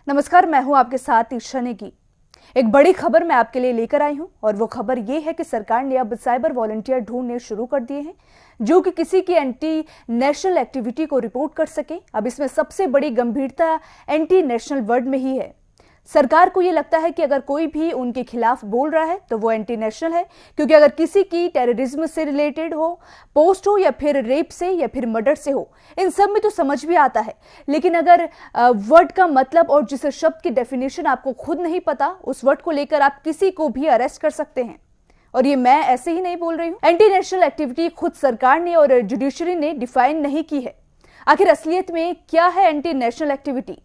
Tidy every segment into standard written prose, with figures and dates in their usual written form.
नमस्कार, मैं हूं आपके साथ ईशा नेगी। एक बड़ी खबर मैं आपके लिए लेकर आई हूं और वो खबर ये है कि सरकार ने अब साइबर वॉलंटियर ढूंढने शुरू कर दिए हैं जो कि किसी की एंटी नेशनल एक्टिविटी को रिपोर्ट कर सके। अब इसमें सबसे बड़ी गंभीरता एंटी नेशनल वर्ड में ही है। सरकार को ये लगता है कि अगर कोई भी उनके खिलाफ बोल रहा है तो वो एंटी नेशनल है, क्योंकि अगर किसी की टेररिज्म से रिलेटेड हो पोस्ट हो या फिर रेप से या फिर मर्डर से हो, इन सब में तो समझ भी आता है। लेकिन अगर वर्ड का मतलब और जिस शब्द की डेफिनेशन आपको खुद नहीं पता, उस वर्ड को लेकर आप किसी को भी अरेस्ट कर सकते हैं। और ये मैं ऐसे ही नहीं बोल रही हूं, एंटी नेशनल एक्टिविटी खुद सरकार ने और जुडिशरी ने डिफाइन नहीं की है। आखिर असलियत में क्या है एंटी नेशनल एक्टिविटी?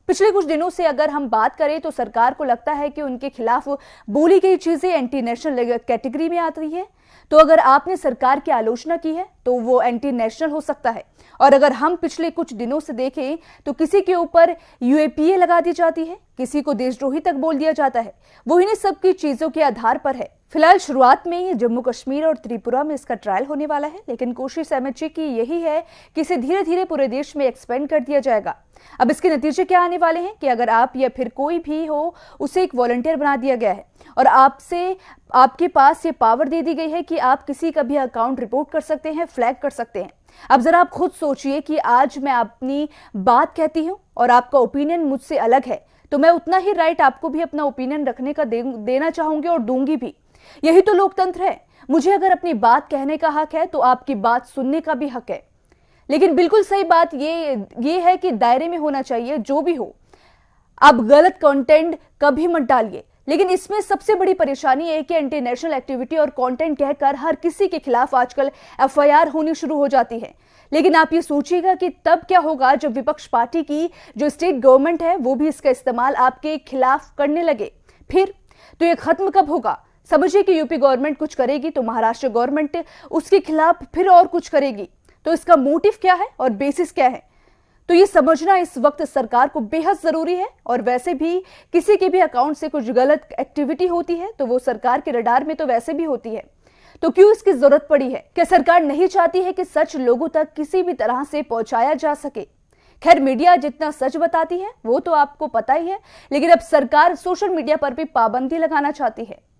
पिछले कुछ दिनों से अगर हम बात करें तो सरकार को लगता है कि उनके खिलाफ बोली गई चीजें एंटी नेशनल कैटेगरी में आती है। तो अगर आपने सरकार की आलोचना की है तो वो एंटी नेशनल हो सकता है। और अगर हम पिछले कुछ दिनों से देखें तो किसी के ऊपर यूएपीए लगा दी जाती है, किसी को देशद्रोही तक बोल दिया जाता है। वो इन्हीं सब की चीजों के आधार पर है। फिलहाल शुरुआत में ही जम्मू कश्मीर और त्रिपुरा में इसका ट्रायल होने वाला है, लेकिन कोशिश एमएचए की यही है कि इसे धीरे धीरे पूरे देश में एक्सपेंड कर दिया जाएगा। अब इसके नतीजे क्या आने वाले हैं कि अगर आप या फिर कोई भी हो, उसे एक वॉलंटियर बना दिया गया है और आपके पास ये पावर दे दी गई है कि आप किसी का भी अकाउंट रिपोर्ट कर सकते हैं, फ्लैग कर सकते हैं। अब जरा आप खुद सोचिए कि आज मैं अपनी बात कहती हूं और आपका ओपिनियन मुझसे अलग है, तो मैं उतना ही राइट आपको भी अपना ओपिनियन रखने का देना चाहूंगी और दूंगी भी। यही तो लोकतंत्र है। मुझे अगर अपनी बात कहने का हक है तो आपकी बात सुनने का भी हक है। लेकिन बिल्कुल सही बात ये है कि दायरे में होना चाहिए जो भी हो। आप गलत कंटेंट कभी मत डालिए। लेकिन इसमें सबसे बड़ी परेशानी है कि एंटी नेशनल एक्टिविटी और कंटेंट कहकर हर किसी के खिलाफ आजकल एफआईआर होनी शुरू हो जाती है। लेकिन आप ये सोचिएगा कि तब क्या होगा जब विपक्ष पार्टी की जो स्टेट गवर्नमेंट है वो भी इसका इस्तेमाल आपके खिलाफ करने लगे। फिर तो ये खत्म कब होगा? समझिए कि यूपी गवर्नमेंट कुछ करेगी तो महाराष्ट्र गवर्नमेंट उसके खिलाफ फिर और कुछ करेगी। तो इसका मोटिव क्या है और बेसिस क्या है, तो ये समझना इस वक्त सरकार को बेहद जरूरी है। और वैसे भी किसी के भी अकाउंट से कुछ गलत एक्टिविटी होती है तो वो सरकार के रडार में तो वैसे भी होती है। तो क्यों इसकी जरूरत पड़ी है? क्या सरकार नहीं चाहती है कि सच लोगों तक किसी भी तरह से पहुंचाया जा सके? खैर, मीडिया जितना सच बताती है वो तो आपको पता ही है, लेकिन अब सरकार सोशल मीडिया पर भी पाबंदी लगाना चाहती है।